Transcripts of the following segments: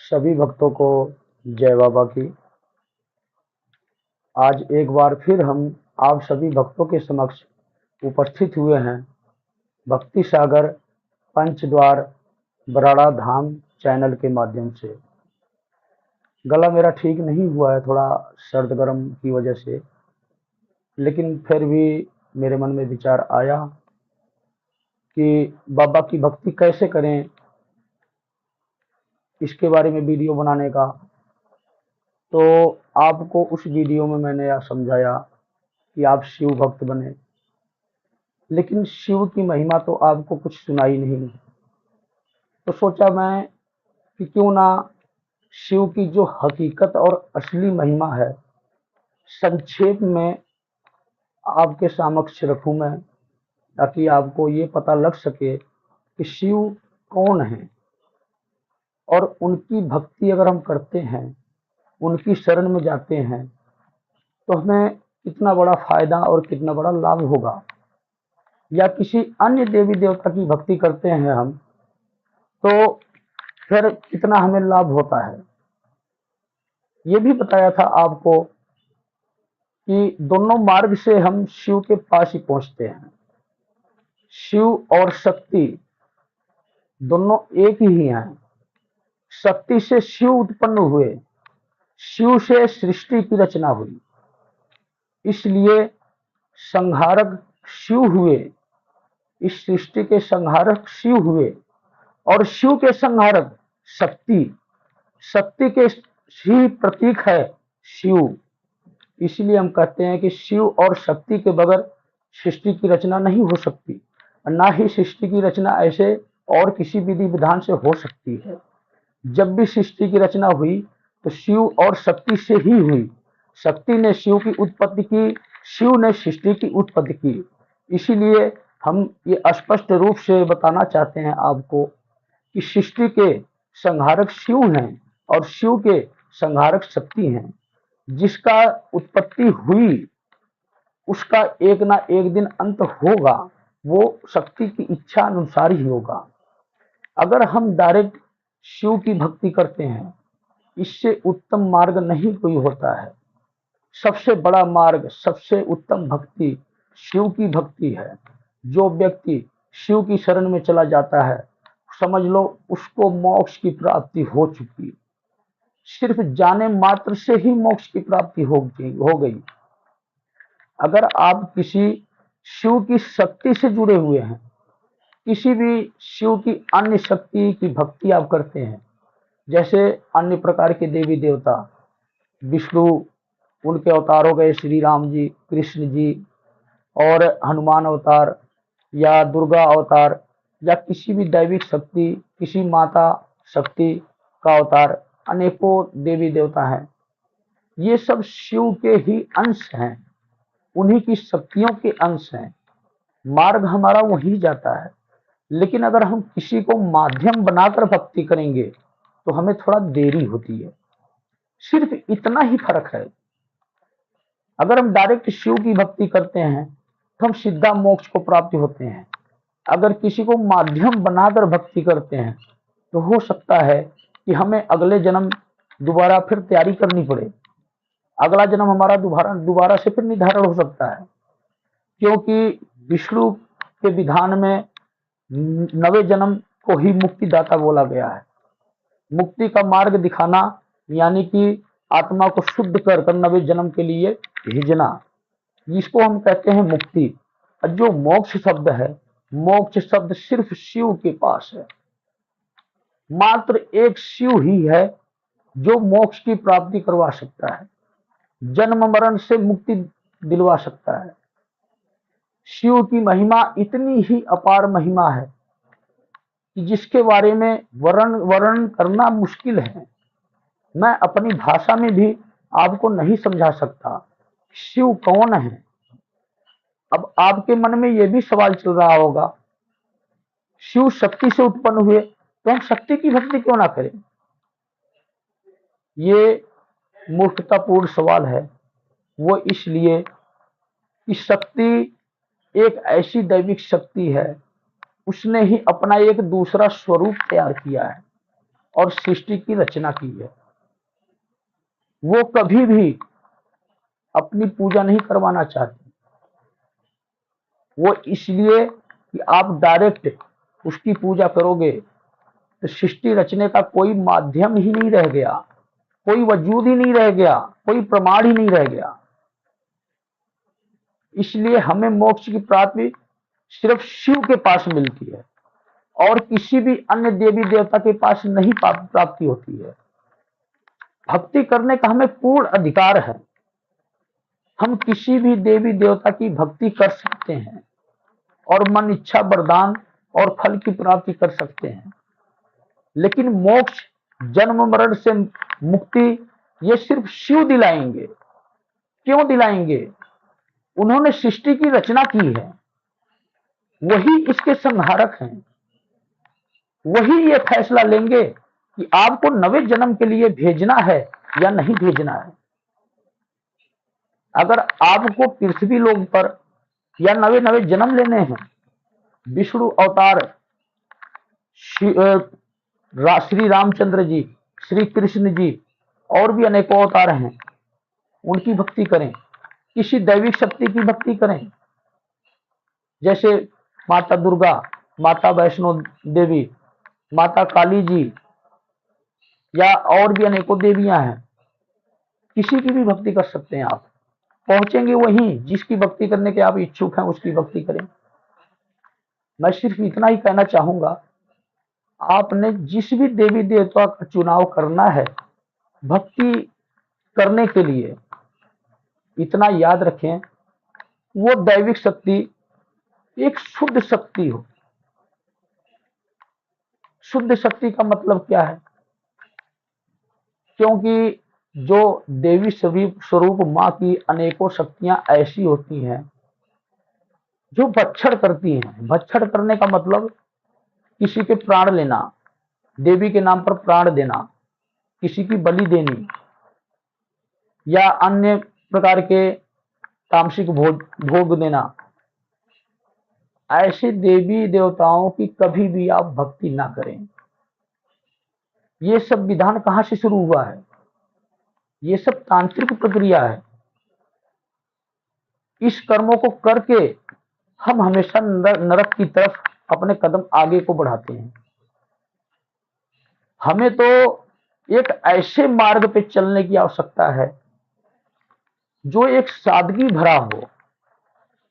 सभी भक्तों को जय बाबा की। आज एक बार फिर हम आप सभी भक्तों के समक्ष उपस्थित हुए हैं भक्ति सागर पंचद्वार बराड़ा धाम चैनल के माध्यम से। गला मेरा ठीक नहीं हुआ है, थोड़ा सर्द गर्म की वजह से, लेकिन फिर भी मेरे मन में विचार आया कि बाबा की भक्ति कैसे करें, इसके बारे में वीडियो बनाने का। तो आपको उस वीडियो में मैंने यह समझाया कि आप शिव भक्त बने, लेकिन शिव की महिमा तो आपको कुछ सुनाई नहीं। तो सोचा मैं कि क्यों ना शिव की जो हकीकत और असली महिमा है संक्षेप में आपके समक्ष रखूं मैं, ताकि आपको ये पता लग सके कि शिव कौन है और उनकी भक्ति अगर हम करते हैं, उनकी शरण में जाते हैं, तो हमें कितना बड़ा फायदा और कितना बड़ा लाभ होगा। या किसी अन्य देवी देवता की भक्ति करते हैं हम, तो फिर कितना हमें लाभ होता है। ये भी बताया था आपको कि दोनों मार्ग से हम शिव के पास ही पहुंचते हैं। शिव और शक्ति दोनों एक ही हैं। शक्ति से शिव उत्पन्न हुए, शिव से सृष्टि की रचना हुई, इसलिए संहारक शिव हुए। इस सृष्टि के संहारक शिव हुए और शिव के संहारक शक्ति, शक्ति के ही प्रतीक है शिव। इसलिए हम कहते हैं कि शिव और शक्ति के बगैर सृष्टि की रचना नहीं हो सकती, और ना ही सृष्टि की रचना ऐसे और किसी विधि विधान से हो सकती है। जब भी सृष्टि की रचना हुई तो शिव और शक्ति से ही हुई। शक्ति ने शिव की उत्पत्ति की, शिव ने सृष्टि की उत्पत्ति की। इसीलिए हम ये स्पष्ट रूप से बताना चाहते हैं आपको कि सृष्टि के संहारक शिव हैं और शिव के संहारक शक्ति हैं। जिसका उत्पत्ति हुई उसका एक ना एक दिन अंत होगा, वो शक्ति की इच्छा अनुसार ही होगा। अगर हम डायरेक्ट शिव की भक्ति करते हैं, इससे उत्तम मार्ग नहीं कोई होता है। सबसे बड़ा मार्ग, सबसे उत्तम भक्ति शिव की भक्ति है। जो व्यक्ति शिव की शरण में चला जाता है, समझ लो उसको मोक्ष की प्राप्ति हो चुकी। सिर्फ जाने मात्र से ही मोक्ष की प्राप्ति हो गई। अगर आप किसी शिव की शक्ति से जुड़े हुए हैं, किसी भी शिव की अन्य शक्ति की भक्ति आप करते हैं, जैसे अन्य प्रकार के देवी देवता, विष्णु, उनके अवतार हो गए श्री राम जी, कृष्ण जी, और हनुमान अवतार या दुर्गा अवतार, या किसी भी दैविक शक्ति, किसी माता शक्ति का अवतार, अनेकों देवी देवता हैं। ये सब शिव के ही अंश हैं, उन्हीं की शक्तियों के अंश हैं। मार्ग हमारा वहीं जाता है। लेकिन अगर हम किसी को माध्यम बनाकर भक्ति करेंगे तो हमें थोड़ा देरी होती है। सिर्फ इतना ही फर्क है। अगर हम डायरेक्ट शिव की भक्ति करते हैं तो हम सीधा मोक्ष को प्राप्ति होते हैं। अगर किसी को माध्यम बनाकर भक्ति करते हैं तो हो सकता है कि हमें अगले जन्म दोबारा फिर तैयारी करनी पड़े। अगला जन्म हमारा दोबारा से फिर निर्धारण हो सकता है, क्योंकि विष्णु के विधान में नवे जन्म को ही मुक्तिदाता बोला गया है। मुक्ति का मार्ग दिखाना, यानी कि आत्मा को शुद्ध कर नवे जन्म के लिए भेजना, जिसको हम कहते हैं मुक्ति। और जो मोक्ष शब्द है, मोक्ष शब्द सिर्फ शिव के पास है। मात्र एक शिव ही है जो मोक्ष की प्राप्ति करवा सकता है, जन्म मरण से मुक्ति दिलवा सकता है। शिव की महिमा इतनी ही अपार महिमा है कि जिसके बारे में वर्णन करना मुश्किल है। मैं अपनी भाषा में भी आपको नहीं समझा सकता शिव कौन है। अब आपके मन में यह भी सवाल चल रहा होगा, शिव शक्ति से उत्पन्न हुए तो हम शक्ति की भक्ति क्यों ना करें। ये मूर्खतापूर्ण सवाल है। वो इसलिए कि शक्ति एक ऐसी दैविक शक्ति है, उसने ही अपना एक दूसरा स्वरूप तैयार किया है। और सृष्टि की रचना की है। वो कभी भी अपनी पूजा नहीं करवाना चाहती। वो इसलिए कि आप डायरेक्ट उसकी पूजा करोगे तो सृष्टि रचने का कोई माध्यम ही नहीं रह गया, कोई वजूद ही नहीं रह गया, कोई प्रमाण ही नहीं रह गया। इसलिए हमें मोक्ष की प्राप्ति सिर्फ शिव के पास मिलती है और किसी भी अन्य देवी देवता के पास नहीं प्राप्ति होती है। भक्ति करने का हमें पूर्ण अधिकार है। हम किसी भी देवी देवता की भक्ति कर सकते हैं और मन इच्छा वरदान और फल की प्राप्ति कर सकते हैं, लेकिन मोक्ष, जन्म मरण से मुक्ति ये सिर्फ शिव दिलाएंगे। क्यों दिलाएंगे? उन्होंने सृष्टि की रचना की है, वही इसके संहारक हैं। वही ये फैसला लेंगे कि आपको नवे जन्म के लिए भेजना है या नहीं भेजना है। अगर आपको पृथ्वी लोक पर या नवे नवे जन्म लेने हैं, विष्णु अवतार, श्री रामचंद्र जी, श्री कृष्ण जी और भी अनेकों अवतार हैं, उनकी भक्ति करें। किसी दैविक शक्ति की भक्ति करें, जैसे माता दुर्गा, माता वैष्णो देवी, माता काली जी या और भी अनेकों देवियां हैं। किसी की भी भक्ति कर सकते हैं। आप पहुंचेंगे वहीं जिसकी भक्ति करने के आप इच्छुक हैं, उसकी भक्ति करें। मैं सिर्फ इतना ही कहना चाहूंगा, आपने जिस भी देवी देवता का चुनाव करना है भक्ति करने के लिए, इतना याद रखें वो दैविक शक्ति एक शुद्ध शक्ति हो। शुद्ध शक्ति का मतलब क्या है? क्योंकि जो देवी स्वरूप मां की अनेकों शक्तियां ऐसी होती हैं जो भक्षण करती हैं। भक्षण करने का मतलब किसी के प्राण लेना, देवी के नाम पर प्राण देना, किसी की बलि देनी या अन्य प्रकार के तामसिक भोग देना। ऐसे देवी देवताओं की कभी भी आप भक्ति ना करें। ये सब विधान कहां से शुरू हुआ है? ये सब तांत्रिक प्रक्रिया है। इस कर्मों को करके हम हमेशा नरक की तरफ अपने कदम आगे को बढ़ाते हैं। हमें तो एक ऐसे मार्ग पे चलने की आवश्यकता है जो एक सादगी भरा हो,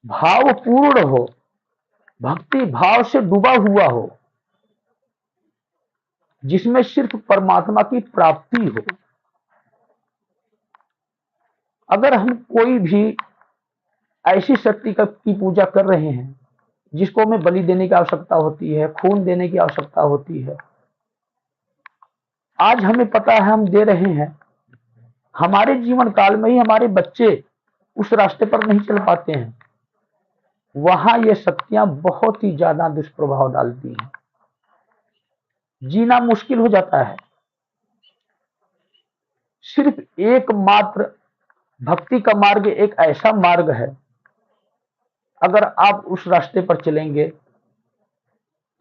भावपूर्ण हो, भक्ति भाव से डूबा हुआ हो, जिसमें सिर्फ परमात्मा की प्राप्ति हो। अगर हम कोई भी ऐसी शक्ति की पूजा कर रहे हैं जिसको हमें बलि देने की आवश्यकता होती है, खून देने की आवश्यकता होती है, आज हमें पता है हम दे रहे हैं, हमारे जीवन काल में ही हमारे बच्चे उस रास्ते पर नहीं चल पाते हैं, वहां ये शक्तियां बहुत ही ज्यादा दुष्प्रभाव डालती हैं। जीना मुश्किल हो जाता है। सिर्फ एकमात्र भक्ति का मार्ग एक ऐसा मार्ग है, अगर आप उस रास्ते पर चलेंगे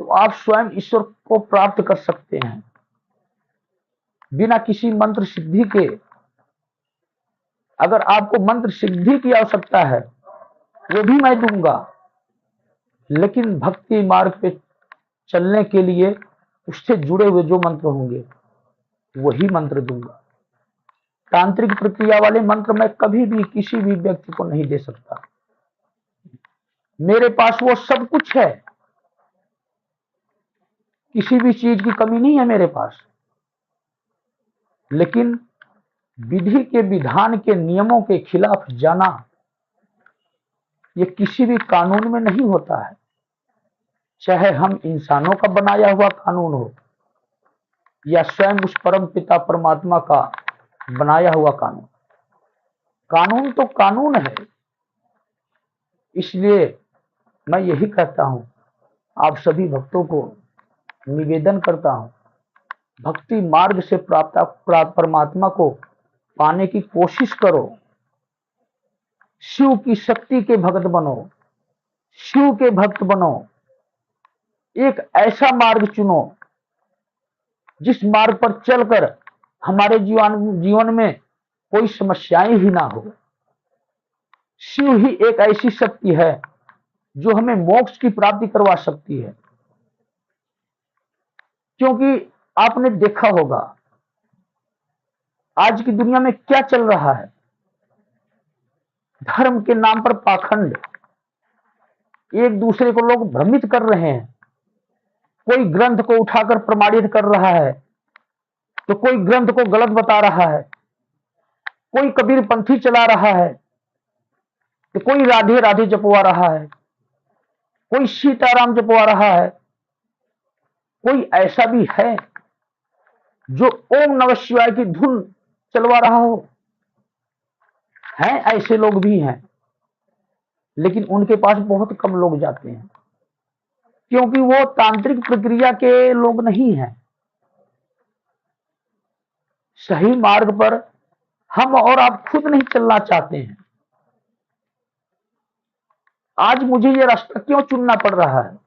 तो आप स्वयं ईश्वर को प्राप्त कर सकते हैं बिना किसी मंत्र सिद्धि के। अगर आपको मंत्र सिद्धि की आवश्यकता है वो भी मैं दूंगा, लेकिन भक्ति मार्ग पे चलने के लिए उससे जुड़े हुए जो मंत्र होंगे वही मंत्र दूंगा। तांत्रिक प्रक्रिया वाले मंत्र मैं कभी भी किसी भी व्यक्ति को नहीं दे सकता। मेरे पास वो सब कुछ है, किसी भी चीज की कमी नहीं है मेरे पास, लेकिन विधि के विधान के नियमों के खिलाफ जाना ये किसी भी कानून में नहीं होता है, चाहे हम इंसानों का बनाया हुआ कानून हो या स्वयं उस परम पिता परमात्मा का बनाया हुआ कानून। कानून तो कानून है। इसलिए मैं यही कहता हूं, आप सभी भक्तों को निवेदन करता हूं, भक्ति मार्ग से प्राप्त परमात्मा को पाने की कोशिश करो। शिव की शक्ति के भक्त बनो, शिव के भक्त बनो। एक ऐसा मार्ग चुनो जिस मार्ग पर चलकर हमारे जीवन में कोई समस्याएं ही ना हो। शिव ही एक ऐसी शक्ति है जो हमें मोक्ष की प्राप्ति करवा सकती है। क्योंकि आपने देखा होगा आज की दुनिया में क्या चल रहा है। धर्म के नाम पर पाखंड, एक दूसरे को लोग भ्रमित कर रहे हैं। कोई ग्रंथ को उठाकर प्रमाणित कर रहा है तो कोई ग्रंथ को गलत बता रहा है, कोई कबीर पंथी चला रहा है तो कोई राधे राधे जपवा रहा है, कोई सीताराम जपवा रहा है। कोई ऐसा भी है जो ओम नमः शिवाय की धुन चलवा रहा हो? हैं, ऐसे लोग भी हैं, लेकिन उनके पास बहुत कम लोग जाते हैं, क्योंकि वो तांत्रिक प्रक्रिया के लोग नहीं हैं। सही मार्ग पर हम और आप खुद नहीं चलना चाहते हैं। आज मुझे ये रास्ता क्यों चुनना पड़ रहा है?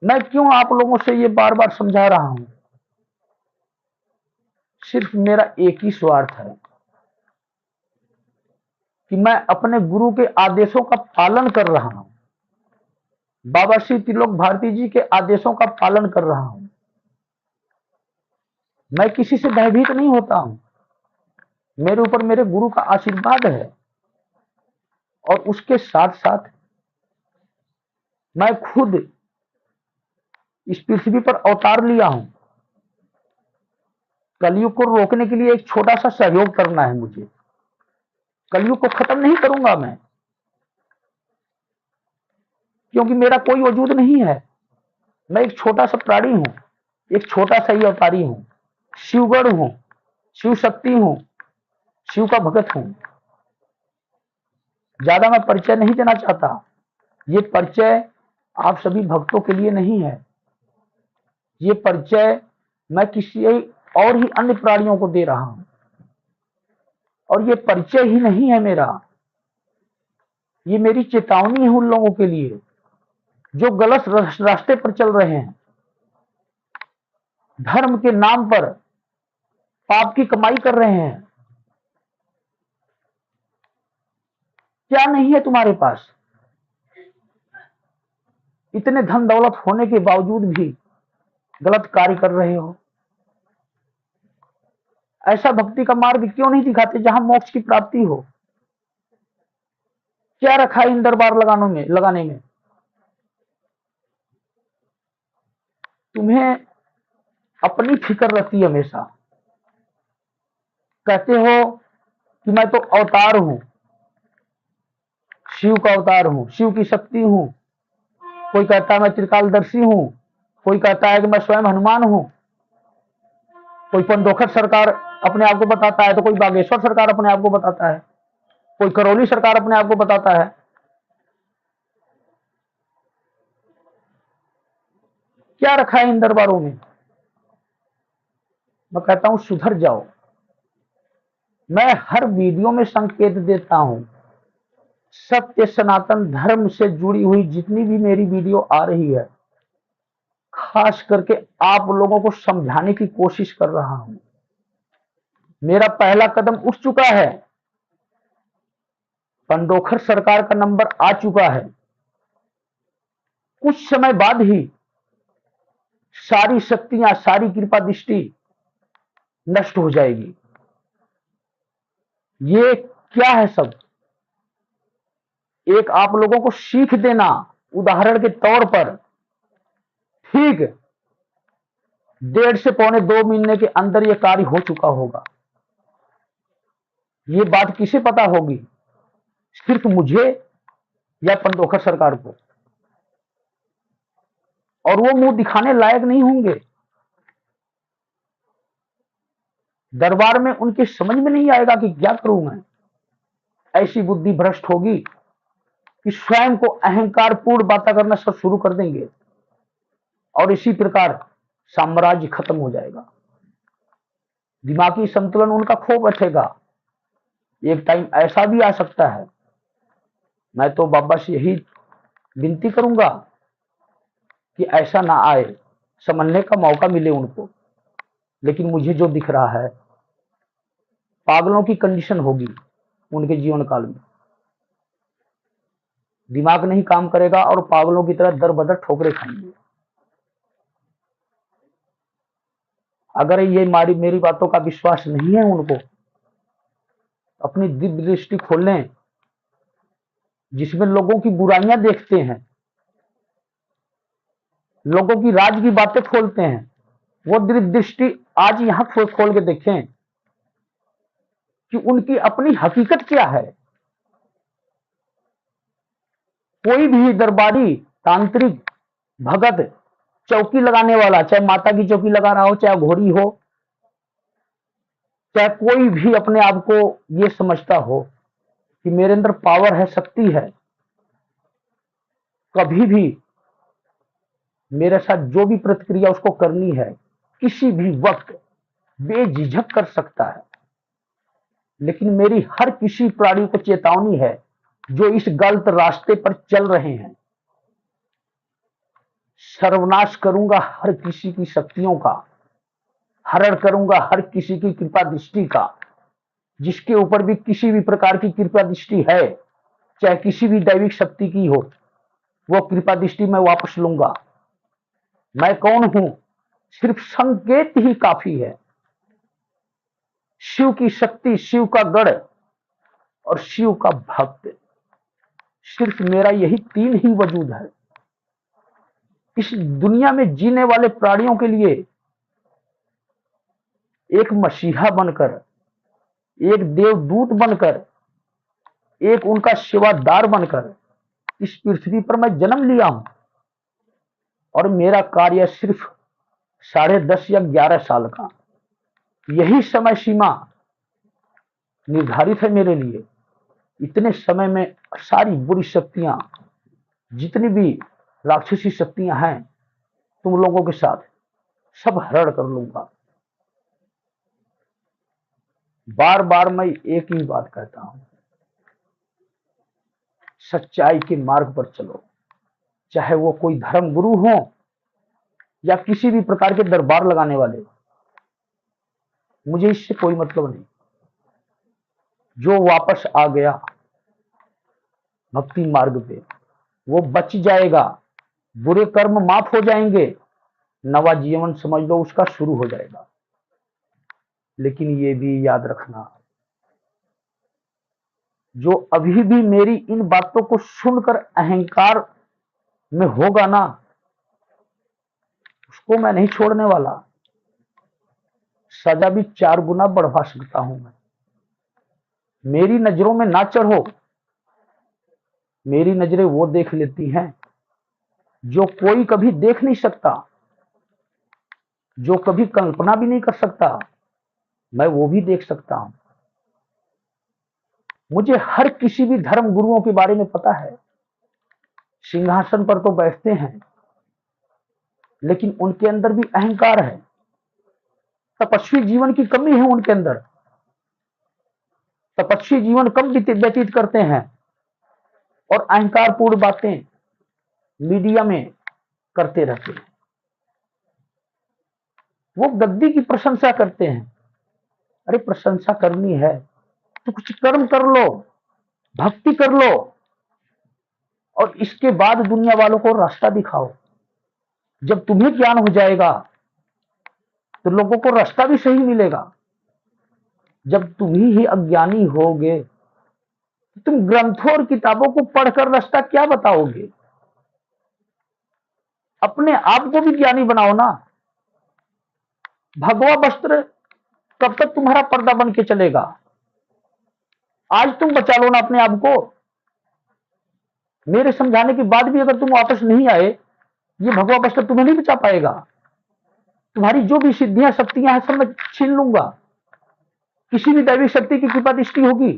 मैं क्यों आप लोगों से ये बार बार समझा रहा हूं? सिर्फ मेरा एक ही स्वार्थ है कि मैं अपने गुरु के आदेशों का पालन कर रहा हूं, बाबा श्री त्रिलोक भारती जी के आदेशों का पालन कर रहा हूं। मैं किसी से भयभीत नहीं होता हूं। मेरे ऊपर मेरे गुरु का आशीर्वाद है और उसके साथ साथ मैं खुद इस पृथ्वी पर अवतार लिया हूं। कलयुग को रोकने के लिए एक छोटा सा सहयोग करना है मुझे। कलयुग को खत्म नहीं करूंगा मैं, क्योंकि मेरा कोई वजूद नहीं है। मैं एक छोटा सा प्राणी हूं, एक छोटा सा ही अवतारी हूं, शिवगण हूं, शिव शक्ति हूं, शिव का भगत हूं। ज्यादा मैं परिचय नहीं देना चाहता। ये परिचय आप सभी भक्तों के लिए नहीं है। ये परिचय मैं किसी और ही अन्य प्राणियों को दे रहा हूं। और ये परिचय ही नहीं है मेरा, ये मेरी चेतावनी है उन लोगों के लिए जो गलत रास्ते पर चल रहे हैं। धर्म के नाम पर पाप की कमाई कर रहे हैं। क्या नहीं है तुम्हारे पास? इतने धन दौलत होने के बावजूद भी गलत कार्य कर रहे हो। ऐसा भक्ति का मार्ग क्यों नहीं दिखाते जहां मोक्ष की प्राप्ति हो? क्या रखा है इन दरबार लगाने में? तुम्हें अपनी फिक्र रहती है हमेशा। कहते हो कि मैं तो अवतार हूं, शिव का अवतार हूं, शिव की शक्ति हूं। कोई कहता है मैं त्रिकालदर्शी हूं, कोई कहता है कि मैं स्वयं हनुमान हूं, कोई पंडोखर सरकार अपने आप को बताता है, तो कोई बागेश्वर सरकार अपने आप को बताता है, कोई करौली सरकार अपने आप को बताता है। क्या रखा है इन दरबारों में? मैं कहता हूं सुधर जाओ। मैं हर वीडियो में संकेत देता हूं। सत्य सनातन धर्म से जुड़ी हुई जितनी भी मेरी वीडियो आ रही है, खास करके आप लोगों को समझाने की कोशिश कर रहा हूं। मेरा पहला कदम उठ चुका है, पंडोखर सरकार का नंबर आ चुका है। कुछ समय बाद ही सारी शक्तियां, सारी कृपा दृष्टि नष्ट हो जाएगी। ये क्या है सब? एक आप लोगों को सीख देना, उदाहरण के तौर पर। ठीक 1.5 से पौने 2 महीने के अंदर यह कार्य हो चुका होगा। ये बात किसे पता होगी? सिर्फ मुझे या पंडोखर सरकार को। और वो मुंह दिखाने लायक नहीं होंगे। दरबार में उनके समझ में नहीं आएगा कि क्या करूं मैं। ऐसी बुद्धि भ्रष्ट होगी कि स्वयं को अहंकार पूर्ण बातें करना सब शुरू कर देंगे और इसी प्रकार साम्राज्य खत्म हो जाएगा। दिमागी संतुलन उनका खो बैठेगा। एक टाइम ऐसा भी आ सकता है। मैं तो बाबा से यही विनती करूंगा कि ऐसा ना आए, समझने का मौका मिले उनको। लेकिन मुझे जो दिख रहा है, पागलों की कंडीशन होगी उनके जीवन काल में। दिमाग नहीं काम करेगा और पागलों की तरह दर बदर ठोकरे खाएंगे। अगर ये मेरी बातों का विश्वास नहीं है उनको, अपनी दिव्य दृष्टि खोल लें, जिसमें लोगों की बुराइयां देखते हैं, लोगों की राज की बातें खोलते हैं, वो दिव्य दृष्टि आज यहां खोल के देखें कि उनकी अपनी हकीकत क्या है। कोई भी दरबारी, तांत्रिक, भगत, चौकी लगाने वाला, चाहे माता की चौकी लगा रहा हो, चाहे घोड़ी हो, चाहे कोई भी अपने आप को ये समझता हो कि मेरे अंदर पावर है, शक्ति है, कभी भी मेरे साथ जो भी प्रतिक्रिया उसको करनी है, किसी भी वक्त बेझिझक कर सकता है। लेकिन मेरी हर किसी प्राणी को चेतावनी है जो इस गलत रास्ते पर चल रहे हैं। सर्वनाश करूंगा हर किसी की शक्तियों का, हरण करूंगा हर किसी की कृपा दृष्टि का। जिसके ऊपर भी किसी भी प्रकार की कृपा दृष्टि है, चाहे किसी भी दैविक शक्ति की हो, वो कृपा दृष्टि मैं वापस लूंगा। मैं कौन हूं? सिर्फ संकेत ही काफी है। शिव की शक्ति, शिव का गढ़ और शिव का भक्त, सिर्फ मेरा यही तीन ही वजूद है। इस दुनिया में जीने वाले प्राणियों के लिए एक मसीहा बनकर, एक देवदूत बनकर, एक उनका सेवादार बनकर इस पृथ्वी पर मैं जन्म लिया हूं। और मेरा कार्य सिर्फ 10.5 या 11 साल का, यही समय सीमा निर्धारित है मेरे लिए। इतने समय में सारी बुरी शक्तियां, जितनी भी राक्षसी शक्तियां हैं, तुम लोगों के साथ सब हरण कर लूंगा। बार बार मैं एक ही बात कहता हूं, सच्चाई के मार्ग पर चलो। चाहे वो कोई धर्म गुरु हो या किसी भी प्रकार के दरबार लगाने वाले, मुझे इससे कोई मतलब नहीं। जो वापस आ गया भक्ति मार्ग पे, वो बच जाएगा, बुरे कर्म माफ हो जाएंगे, नवा जीवन समझ लो उसका शुरू हो जाएगा। लेकिन ये भी याद रखना, जो अभी भी मेरी इन बातों को सुनकर अहंकार में होगा ना, उसको मैं नहीं छोड़ने वाला। सजा भी 4 गुना बढ़वा सकता हूं मैं। मेरी नजरों में ना चढ़ो। मेरी नजरें वो देख लेती हैं जो कोई कभी देख नहीं सकता, जो कभी कल्पना भी नहीं कर सकता, मैं वो भी देख सकता हूं। मुझे हर किसी भी धर्म गुरुओं के बारे में पता है। सिंहासन पर तो बैठते हैं, लेकिन उनके अंदर भी अहंकार है। तपस्वी जीवन की कमी है उनके अंदर। तपस्वी जीवन कम व्यतीत करते हैं और अहंकारपूर्ण बातें मीडिया में करते रहते हैं। वो गद्दी की प्रशंसा करते हैं। अरे प्रशंसा करनी है तो कुछ कर्म कर लो, भक्ति कर लो, और इसके बाद दुनिया वालों को रास्ता दिखाओ। जब तुम्हें ज्ञान हो जाएगा तो लोगों को रास्ता भी सही मिलेगा। जब तुम ही अज्ञानी होगे तो तुम ग्रंथों और किताबों को पढ़कर रास्ता क्या बताओगे? अपने आप को भी ज्ञानी बनाओ ना। भगवा वस्त्र कब तक तुम्हारा पर्दा बन के चलेगा? आज तुम बचा लो ना अपने आप को। मेरे समझाने के बाद भी अगर तुम वापस नहीं आए, ये भगवा वस्त्र तुम्हें नहीं बचा पाएगा। तुम्हारी जो भी सिद्धियां शक्तियां हैं सब मैं छीन लूंगा। किसी भी दैविक शक्ति की कृपा दृष्टि होगी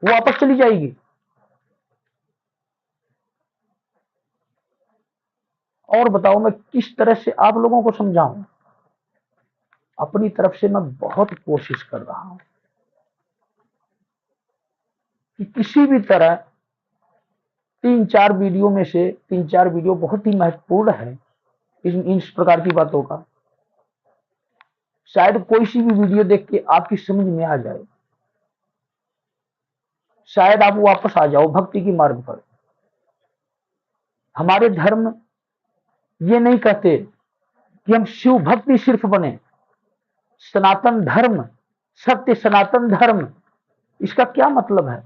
वो वापस चली जाएगी। और बताओ मैं किस तरह से आप लोगों को समझाऊं? अपनी तरफ से मैं बहुत कोशिश कर रहा हूं कि किसी भी तरह 3-4 वीडियो में से 3-4 वीडियो बहुत ही महत्वपूर्ण है, इस प्रकार की बातों का। शायद कोई सी भी वीडियो देख के आपकी समझ में आ जाए, शायद आप वापस आ जाओ भक्ति की मार्ग पर। हमारे धर्म ये नहीं कहते कि हम शिव भक्ति सिर्फ बने। सनातन धर्म, सत्य सनातन धर्म, इसका क्या मतलब है,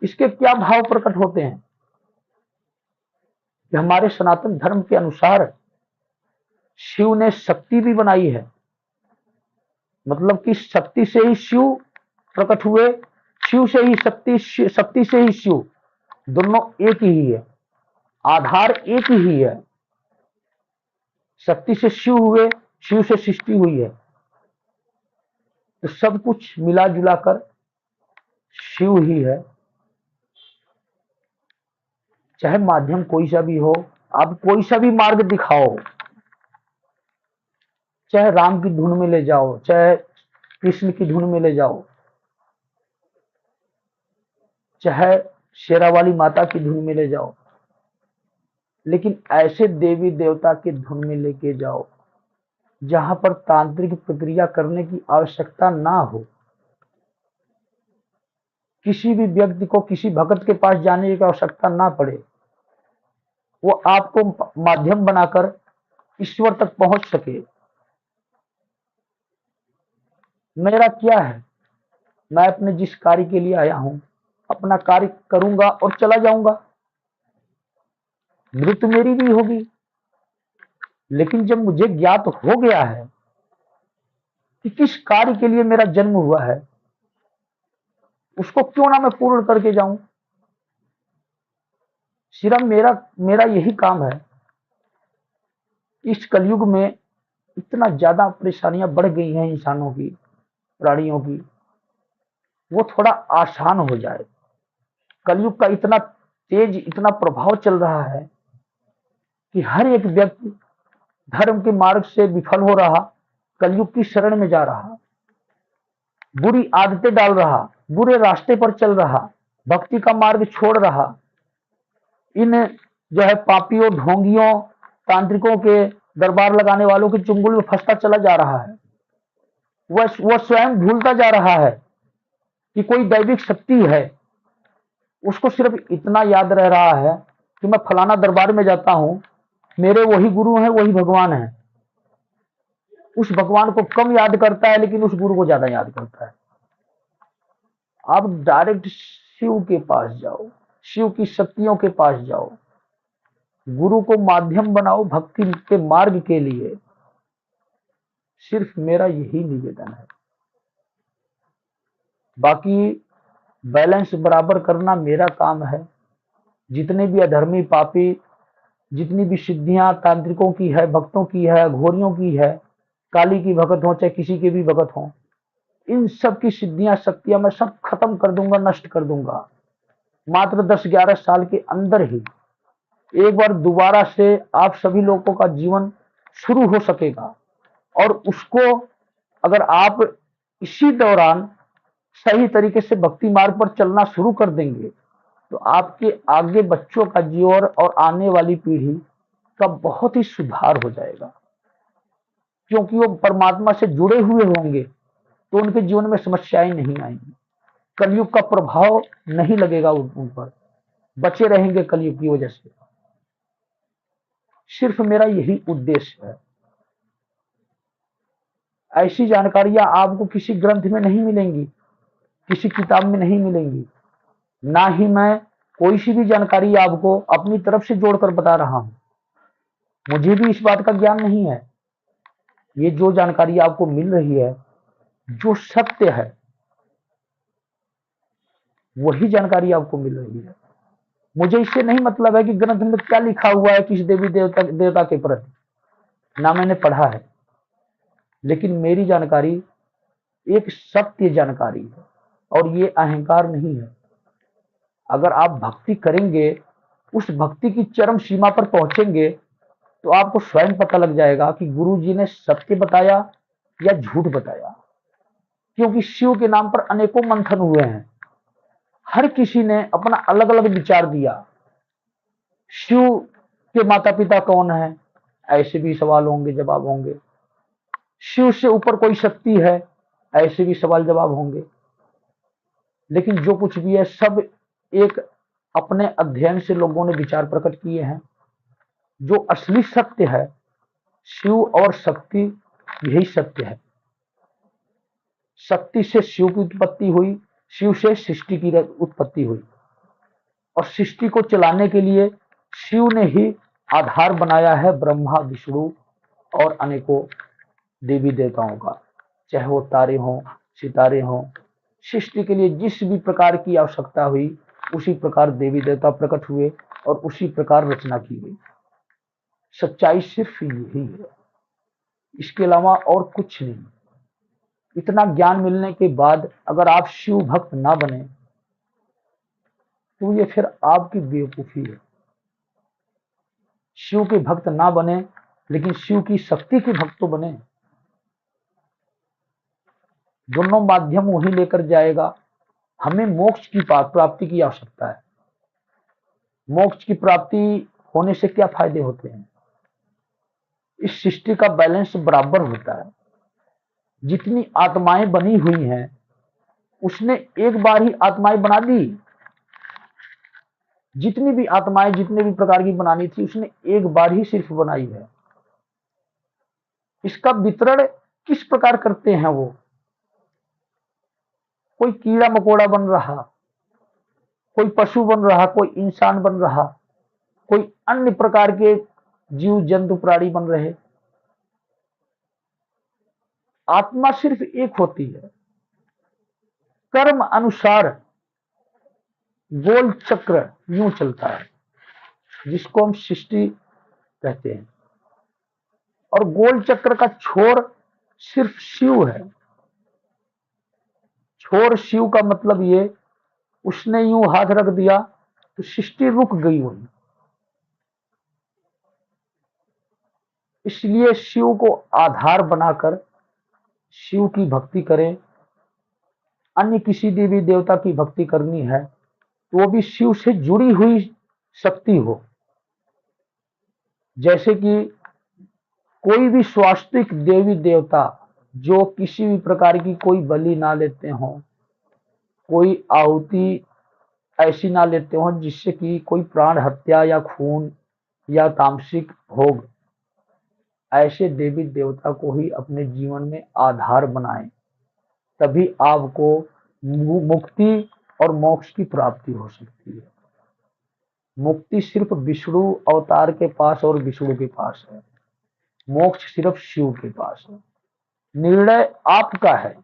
इसके क्या भाव प्रकट होते हैं कि हमारे सनातन धर्म के अनुसार शिव ने शक्ति भी बनाई है, मतलब कि शक्ति से ही शिव प्रकट हुए, शिव से ही शक्ति, शक्ति से ही शिव, दोनों एक ही है, आधार एक ही है। शक्ति से शिव हुए, शिव से सृष्टि हुई है, तो सब कुछ मिला जुला कर शिव ही है। चाहे माध्यम कोई सा भी हो, आप कोई सा भी मार्ग दिखाओ, चाहे राम की धुन में ले जाओ, चाहे कृष्ण की धुन में ले जाओ, चाहे शेरावाली माता की धुन में ले जाओ, लेकिन ऐसे देवी देवता की धुन में लेके जाओ जहां पर तांत्रिक प्रक्रिया करने की आवश्यकता ना हो। किसी भी व्यक्ति को किसी भगत के पास जाने की आवश्यकता ना पड़े, वो आपको माध्यम बनाकर ईश्वर तक पहुंच सके। मेरा क्या है, मैं अपने जिस कार्य के लिए आया हूं अपना कार्य करूंगा और चला जाऊंगा, मृत्यु मेरी भी होगी। लेकिन जब मुझे ज्ञात हो गया है कि किस कार्य के लिए मेरा जन्म हुआ है, उसको क्यों ना मैं पूर्ण करके जाऊं। सिर्फ मेरा मेरा यही काम है। इस कलयुग में इतना ज्यादा परेशानियां बढ़ गई हैं इंसानों की, प्राणियों की, वो थोड़ा आसान हो जाए। कलयुग का इतना तेज, इतना प्रभाव चल रहा है कि हर एक व्यक्ति धर्म के मार्ग से विफल हो रहा, कलयुग की शरण में जा रहा, बुरी आदतें डाल रहा, बुरे रास्ते पर चल रहा, भक्ति का मार्ग छोड़ रहा, इन जो है पापियों, ढोंगियों, तांत्रिकों के दरबार लगाने वालों के चुंगल में फंसता चला जा रहा है। वह स्वयं भूलता जा रहा है कि कोई दैविक शक्ति है। उसको सिर्फ इतना याद रह रहा है कि मैं फलाना दरबार में जाता हूं, मेरे वही गुरु हैं, वही भगवान है। उस भगवान को कम याद करता है लेकिन उस गुरु को ज्यादा याद करता है। आप डायरेक्ट शिव के पास जाओ, शिव की शक्तियों के पास जाओ, गुरु को माध्यम बनाओ भक्ति के मार्ग के लिए। सिर्फ मेरा यही निवेदन है। बाकी बैलेंस बराबर करना मेरा काम है। जितने भी अधर्मी, पापी, जितनी भी सिद्धियां तांत्रिकों की है, भक्तों की है, घोरियों की है, काली की भगत हो चाहे किसी के भी भगत हो, इन सब की सिद्धियां, शक्तियां मैं सब खत्म कर दूंगा, नष्ट कर दूंगा। मात्र 10-11 साल के अंदर ही एक बार दोबारा से आप सभी लोगों का जीवन शुरू हो सकेगा। और उसको अगर आप इसी दौरान सही तरीके से भक्ति मार्ग पर चलना शुरू कर देंगे तो आपके आगे बच्चों का जीवन और आने वाली पीढ़ी का बहुत ही सुधार हो जाएगा, क्योंकि वो परमात्मा से जुड़े हुए होंगे तो उनके जीवन में समस्याएं नहीं आएंगी, कलयुग का प्रभाव नहीं लगेगा उन पर, बचे रहेंगे कलयुग की वजह से। सिर्फ मेरा यही उद्देश्य है। ऐसी जानकारियां आपको किसी ग्रंथ में नहीं मिलेंगी, किसी किताब में नहीं मिलेंगी, ना ही मैं कोई सी भी जानकारी आपको अपनी तरफ से जोड़कर बता रहा हूं। मुझे भी इस बात का ज्ञान नहीं है। ये जो जानकारी आपको मिल रही है, जो सत्य है, वही जानकारी आपको मिल रही है। मुझे इससे नहीं मतलब है कि ग्रंथ में क्या लिखा हुआ है किस देवी देवता के प्रति, ना मैंने पढ़ा है, लेकिन मेरी जानकारी एक सत्य जानकारी है और ये अहंकार नहीं है। अगर आप भक्ति करेंगे, उस भक्ति की चरम सीमा पर पहुंचेंगे तो आपको स्वयं पता लग जाएगा कि गुरु जी ने सत्य बताया या झूठ बताया। क्योंकि शिव के नाम पर अनेकों मंथन हुए हैं, हर किसी ने अपना अलग अलग विचार दिया। शिव के माता पिता कौन है, ऐसे भी सवाल होंगे, जवाब होंगे। शिव से ऊपर कोई शक्ति है, ऐसे भी सवाल जवाब होंगे। लेकिन जो कुछ भी है सब एक अपने अध्ययन से लोगों ने विचार प्रकट किए हैं। जो असली सत्य है, शिव और शक्ति, यही सत्य है। शक्ति से शिव की उत्पत्ति हुई, शिव से सृष्टि की उत्पत्ति हुई, और सृष्टि को चलाने के लिए शिव ने ही आधार बनाया है ब्रह्मा, विष्णु और अनेकों देवी देवताओं का। चाहे वो तारे हों, सितारे हों, सृष्टि के लिए जिस भी प्रकार की आवश्यकता हुई, उसी प्रकार देवी देवता प्रकट हुए और उसी प्रकार रचना की गई। सच्चाई सिर्फ यही है, इसके अलावा और कुछ नहीं। इतना ज्ञान मिलने के बाद अगर आप शिव भक्त ना बने तो ये फिर आपकी बेवकूफी है। शिव के भक्त ना बने, लेकिन शिव की शक्ति के भक्त तो बने। दोनों माध्यम वही लेकर जाएगा। हमें मोक्ष की प्राप्ति की आवश्यकता है। मोक्ष की प्राप्ति होने से क्या फायदे होते हैं? इस सृष्टि का बैलेंस बराबर होता है। जितनी आत्माएं बनी हुई हैं, उसने एक बार ही आत्माएं बना दी। जितनी भी आत्माएं जितने भी प्रकार की बनानी थी, उसने एक बार ही सिर्फ बनाई है। इसका वितरण किस प्रकार करते हैं वो? कोई कीड़ा मकोड़ा बन रहा, कोई पशु बन रहा, कोई इंसान बन रहा, कोई अन्य प्रकार के जीव जंतु प्राणी बन रहे। आत्मा सिर्फ एक होती है। कर्म अनुसार गोल चक्र यूं चलता है, जिसको हम सृष्टि कहते हैं। और गोल चक्र का छोर सिर्फ शिव है। छोर शिव का मतलब ये, उसने यूं हाथ रख दिया तो सृष्टि रुक गई वहीं। इसलिए शिव को आधार बनाकर शिव की भक्ति करें। अन्य किसी देवी देवता की भक्ति करनी है तो वो भी शिव से जुड़ी हुई शक्ति हो। जैसे कि कोई भी स्वास्तिक देवी देवता जो किसी भी प्रकार की कोई बलि ना लेते हों, कोई आहुति ऐसी ना लेते हों जिससे कि कोई प्राण हत्या या खून या तामसिक भोग, ऐसे देवी देवता को ही अपने जीवन में आधार बनाएं। तभी आपको मुक्ति और मोक्ष की प्राप्ति हो सकती है। मुक्ति सिर्फ विष्णु अवतार के पास और विष्णु के पास है। मोक्ष सिर्फ शिव के पास है। निर्णय आपका है।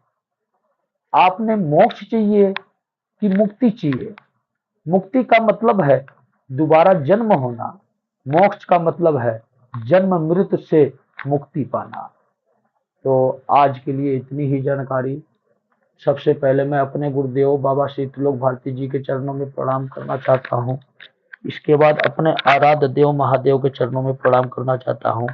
आपने मोक्ष चाहिए कि मुक्ति चाहिए? मुक्ति का मतलब है दोबारा जन्म होना, मोक्ष का मतलब है जन्म मृत्यु से मुक्ति पाना। तो आज के लिए इतनी ही जानकारी। सबसे पहले मैं अपने गुरुदेव बाबा श्री त्रिलोक भारती जी के चरणों में प्रणाम करना चाहता हूँ। इसके बाद अपने आराध्य देव महादेव के चरणों में प्रणाम करना चाहता हूँ।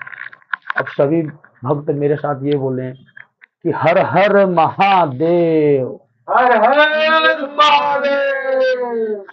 अब सभी भक्त मेरे साथ ये बोलें कि हर हर महादेव, हर हर महादेव।